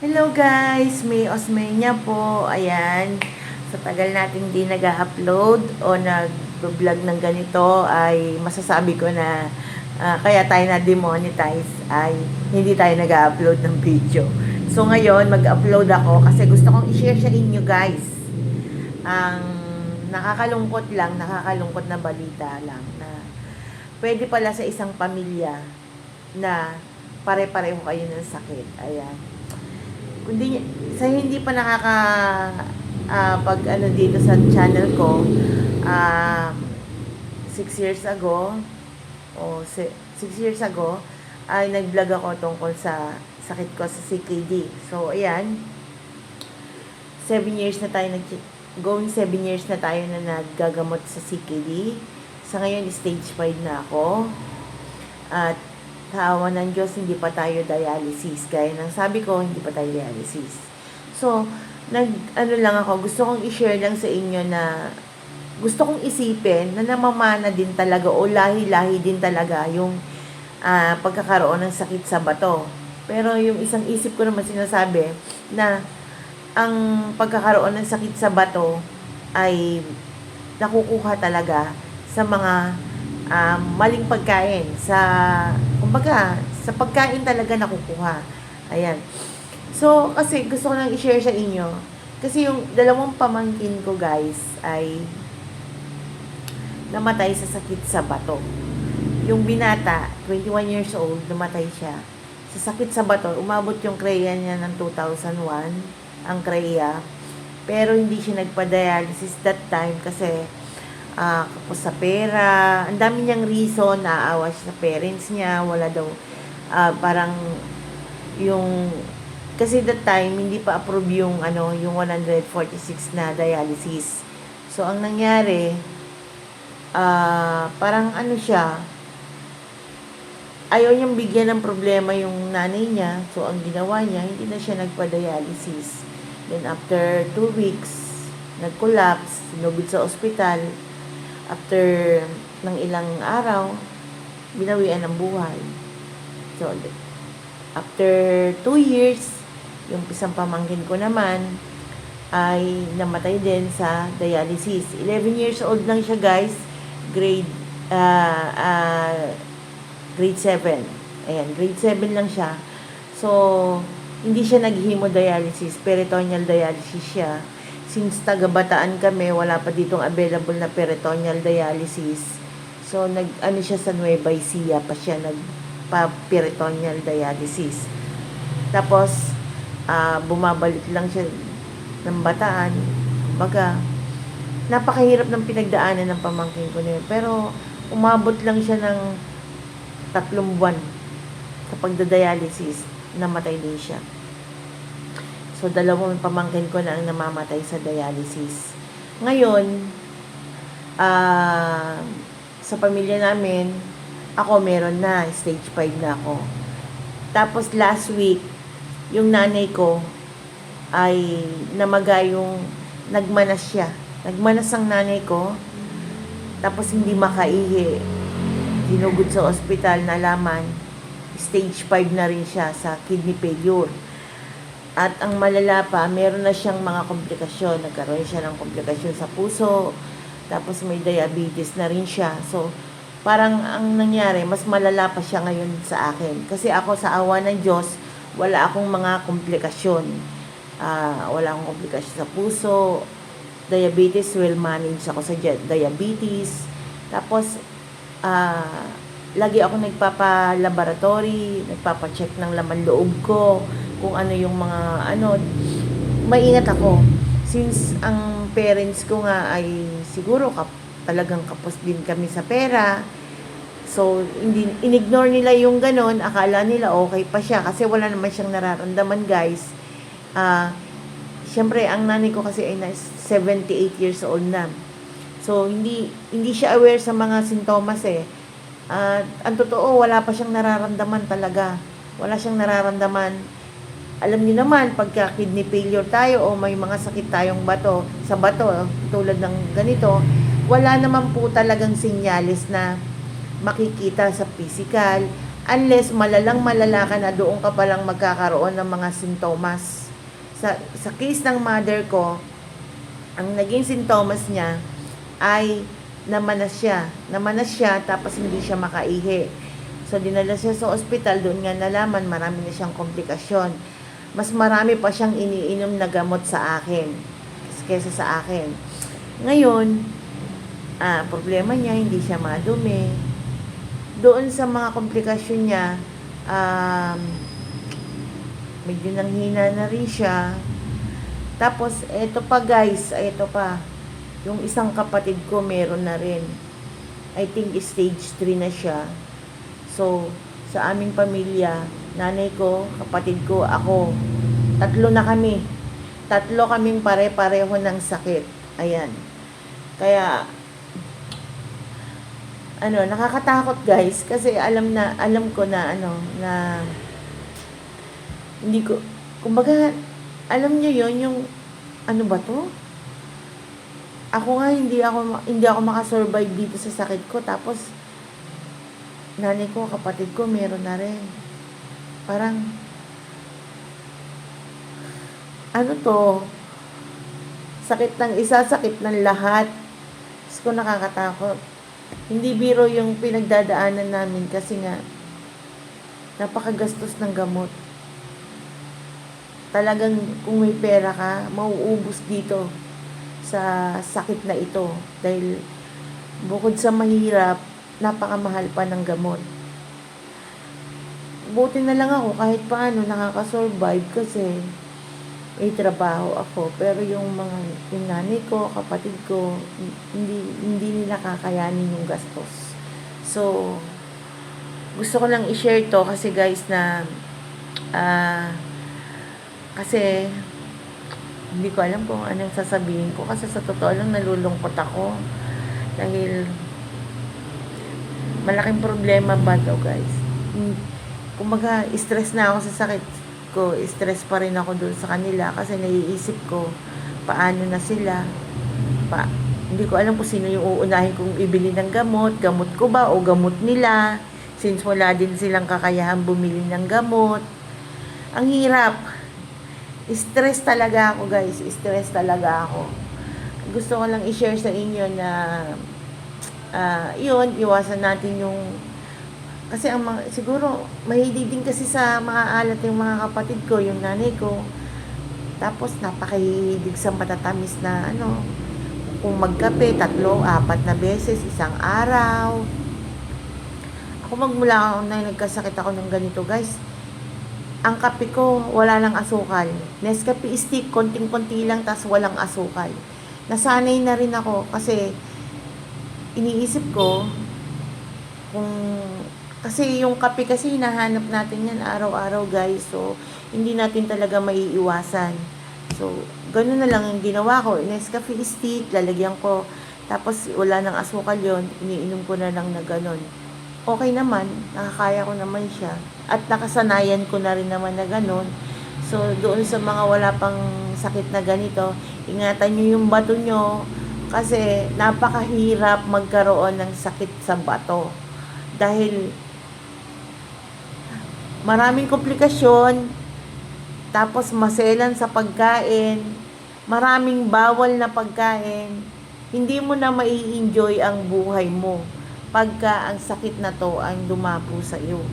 Hello guys, May Osmeña po. Ayan, sa tagal natin di nag-upload o nag-vlog ng ganito ay masasabi ko na kaya tayo na-demonetize ay hindi tayo nag-upload ng video. So ngayon, mag-upload ako kasi gusto kong i-share sa inyo guys ang nakakalungkot na balita lang na pwede pala sa isang pamilya na pare-pareho kayo ng sakit. Ayan, kundi sa hindi pa pag ano dito sa channel ko, 6 years ago o 6 years ago ay nag-vlog ako tungkol sa sakit ko sa CKD. So ayan, 7 years na tayo going 7 years na tayo na naggagamot sa CKD. Sa ngayon stage 5 na ako. At sa awa ng Diyos, hindi pa tayo dialysis. Gaya ng sabi ko, hindi pa tayo dialysis. So, ano lang ako, gusto kong i-share lang sa inyo na gusto kong isipin na namamana din talaga o lahi-lahi din talaga yung pagkakaroon ng sakit sa bato. Pero yung isang isip ko naman sinasabi na ang pagkakaroon ng sakit sa bato ay nakukuha talaga sa mga maling pagkain, kumbaga sa pagkain talaga nakukuha. Ayan. So kasi gusto ko lang i-share sa inyo kasi yung dalawang pamangkin ko guys ay namatay sa sakit sa bato. Yung binata, 21 years old, namatay siya sa sakit sa bato. Umabot yung kreya niya ng 2001, ang kreya, pero hindi siya nagpa-dialysis that time kasi kapos sa pera, ang dami niyang reason, naaawa siya sa parents niya, wala daw, parang yung, kasi that time, hindi pa approve yung, yung 146 na dialysis. So, ang nangyari, parang siya, ayaw niyang bigyan ng problema yung nanay niya, so ang ginawa niya, hindi na siya nagpa-dialysis. Then, after 2 weeks, nag-collapse, sinugod sa ospital. After ng ilang araw, binawian ng buhay. So, after 2 years, yung isang pamangkin ko naman ay namatay din sa dialysis. 11 years old lang siya guys, grade 7. Ayan, grade 7 lang siya. So, hindi siya nag-hemodialysis, peritoneal dialysis siya. Since taga-Bataan kami, wala pa ditong available na peritoneal dialysis. So, siya sa Nueva Ecija pa siya nagpa-peritoneal dialysis. Tapos, bumabalik lang siya ng Bataan. Kumbaga, napakahirap ng pinagdaanan ng pamangkin ko na yun. Pero, umabot lang siya ng 3 buwan sa pagdadialysis, namatay din siya. So, 2 pamangkin ko na ang namamatay sa dialysis. Ngayon, sa pamilya namin, ako meron na, stage 5 na ako. Tapos last week, yung nanay ko ay nagmanas siya. Nagmanas ang nanay ko, tapos hindi makaihi. Dinugod sa ospital, nalaman, stage 5 na rin siya sa kidney failure. At ang malala pa, meron na siyang mga komplikasyon. Nagkaroon siya ng komplikasyon sa puso. Tapos may diabetes na rin siya. So, parang ang nangyari, mas malala pa siya ngayon sa akin. Kasi ako sa awa ng Diyos, wala akong mga komplikasyon. Wala akong komplikasyon sa puso. Diabetes, well managed ako sa diabetes. Tapos, lagi ako nagpapa-laboratory, nagpapa-check ng laman loob ko, kung ano yung mga maingat ako. Since ang parents ko nga ay siguro talagang kapos din kami sa pera. So, inignore nila yung ganon. Akala nila okay pa siya kasi wala naman siyang nararamdaman guys. Siyempre, ang nanay ko kasi ay 78 years old na. So, hindi siya aware sa mga sintomas eh. Ang totoo, wala pa siyang nararamdaman talaga. Wala siyang nararamdaman. Alam niyo naman, pagka kidney failure tayo o may mga sakit tayong bato, tulad ng ganito, wala naman po talagang sinyalis na makikita sa physical Unless malala ka na, doon ka palang magkakaroon ng mga sintomas. Sa case ng mother ko, ang naging sintomas niya ay namanas siya. Namanas siya tapos hindi siya makaihi. So dinala siya sa ospital, doon nga nalaman marami na siyang komplikasyon. Mas marami pa siyang iniinom na gamot sa akin kaysa sa akin. Ngayon, problema niya, hindi siya madumi. Doon sa mga komplikasyon niya, medyo nanghina na rin siya. Tapos, eto pa guys, eto pa. Yung isang kapatid ko, meron na rin. I think stage 3 na siya. So, sa aming pamilya, nanay ko, kapatid ko, ako, 3 na kami. 3 kaming pare-pareho ng sakit. Ayan. Kaya, nakakatakot guys, kasi alam ko na, na, hindi ko, kumbaga, alam nyo yon yung, ano ba to? Ako nga, hindi ako makasurvive dito sa sakit ko, tapos, nanay ko, kapatid ko, meron na rin. Parang, ano to? Sakit ng isa, sakit ng lahat. Tapos ko nakakatakot. Hindi biro yung pinagdadaanan namin kasi nga, napakagastos ng gamot. Talagang kung may pera ka, mauubos dito sa sakit na ito. Dahil bukod sa mahirap, napakamahal pa ng gamot. Buti na lang ako kahit paano nakakasurvive kasi may trabaho ako. Pero yung nanay ko, kapatid ko, hindi nila kakayanin yung gastos. So, gusto ko lang i-share to kasi guys na kasi hindi ko alam kung anong sasabihin ko kasi sa totoo lang nalulungkot ako dahil malaking problema ba daw guys. Kumaga stress na ako sa sakit ko, stress pa rin ako dun sa kanila kasi naiisip ko paano na sila, hindi ko alam kung sino yung uunahin kong ibili ng gamot ko ba o gamot nila, since wala din silang kakayahan bumili ng gamot. Ang hirap, stress talaga ako guys, stress talaga ako. Gusto ko lang i-share sa inyo na yun, iwasan natin yung kasi siguro mahilig din kasi sa maaalat yung mga kapatid ko, yung nanay ko. Tapos napakahilig sa matatamis na kung magkape 3, 4 na beses isang araw. Ako magmula na nagkasakit ako ng ganito guys, ang kape ko wala lang asukal. Nescafe stick, konting-konti lang tas walang asukal. Nasanay na rin ako kasi iniisip ko kasi yung kape kasi hinahanap natin yan araw-araw guys. So, hindi natin talaga maiiwasan. So, ganun na lang yung ginawa ko. Nescafe stick, lalagyan ko. Tapos, wala nang asukal yon, iniinom ko na lang na ganun. Okay naman, nakakaya ko naman siya. At nakasanayan ko na rin naman na ganun. So, doon sa mga wala pang sakit na ganito, ingatan nyo yung bato nyo. Kasi, napakahirap magkaroon ng sakit sa bato. Dahil, maraming komplikasyon, tapos maselan sa pagkain, maraming bawal na pagkain, hindi mo na mai-enjoy ang buhay mo pagka ang sakit na to ang dumapo sa iyo.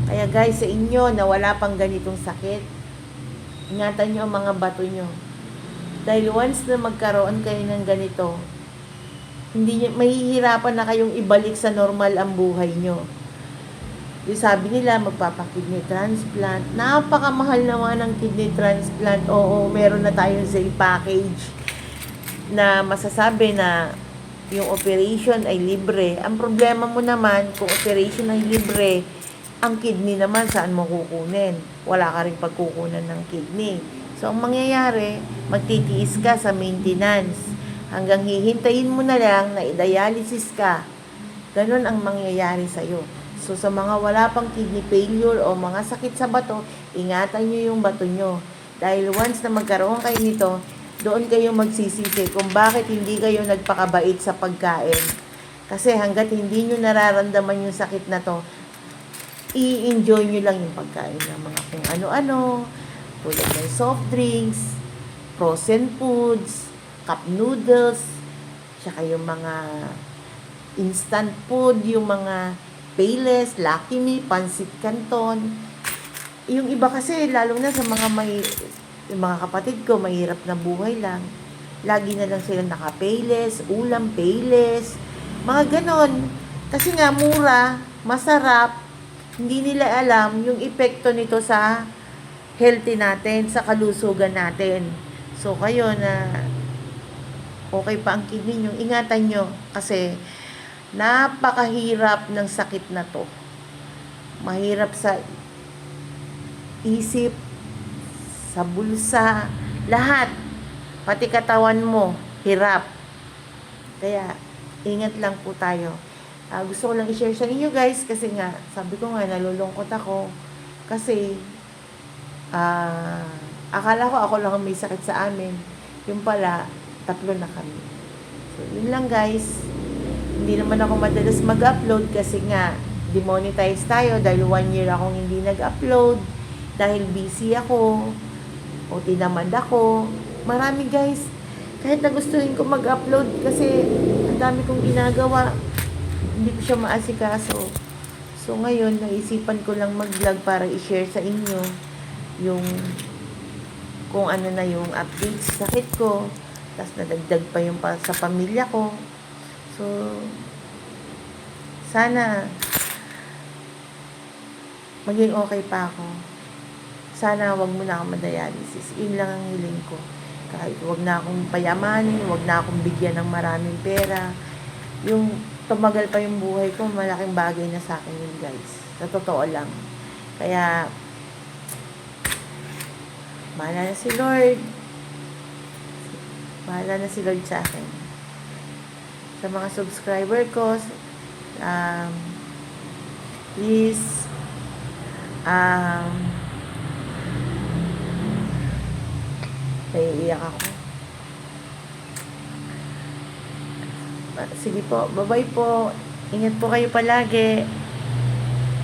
Kaya guys, sa inyo na wala pang ganitong sakit, ingatan nyo ang mga bato nyo. Dahil once na magkaroon kayo ng ganito, mahihirapan na kayong ibalik sa normal ang buhay nyo. Yung sabi nila, magpapakidney transplant. Napakamahal naman ang kidney transplant. Oo, meron na tayong say package na masasabi na yung operation ay libre. Ang problema mo naman, kung operation ay libre, ang kidney naman, saan mo kukunin? Wala ka rin pagkukunan ng kidney. So, ang mangyayari, magtitiis ka sa maintenance. Hanggang hihintayin mo na lang na i-dialysis ka. Ganun ang mangyayari sa'yo. So, sa mga wala pang kidney failure o mga sakit sa bato, ingatan nyo yung bato nyo. Dahil once na magkaroon kayo nito, doon kayo magsisisi kung bakit hindi kayo nagpakabait sa pagkain. Kasi hanggat hindi nyo nararamdaman yung sakit na to, i-enjoy nyo lang yung pagkain ng mga kung ano-ano, tulad ng soft drinks, frozen foods, cup noodles, tsaka yung mga instant food, yung mga Payless, Lucky Me, Pancit Canton. Yung iba kasi, lalo na sa yung mga kapatid ko, mahirap na buhay lang. Lagi na lang sila naka-Payless, ulam Payless, mga ganon. Kasi nga, mura, masarap, hindi nila alam yung epekto nito sa healthy natin, sa kalusugan natin. So, kayo na okay pa ang kidney nyo, ingatan nyo. Kasi, napakahirap ng sakit na to. Mahirap sa isip, sa bulsa, lahat. Pati katawan mo, hirap. Kaya, ingat lang po tayo. Gusto ko lang i-share sa inyo guys, kasi nga, sabi ko nga, nalulungkot ako. Kasi, akala ko ako lang may sakit sa amin. Yung pala, 3 na kami. So, yun lang guys. Hindi naman ako madalas mag-upload kasi nga, demonetize tayo dahil 1 year akong hindi nag-upload. Dahil busy ako, o tinamad ako. Marami guys, kahit nagustuhin ko mag-upload kasi ang dami kong ginagawa, hindi ko siya maasikaso. So ngayon, naisipan ko lang mag-vlog para i-share sa inyo yung kung ano na yung updates sa sakit ko. Tapos nadagdag pa yung sa pamilya ko. So, sana maging okay pa ako. Sana wag mo na akong madialysis. Yun lang ang hiling ko. Kahit wag na akong payamanin, wag na akong bigyan ng maraming pera. Yung tumagal pa yung buhay ko, malaking bagay na sa akin yun guys. Sa totoo lang. Kaya, bahala na si Lord. Bahala na si Lord sa akin. Sa mga subscriber ko, please, naiiyak ako. Sige po, bye-bye po. Ingat po kayo palagi.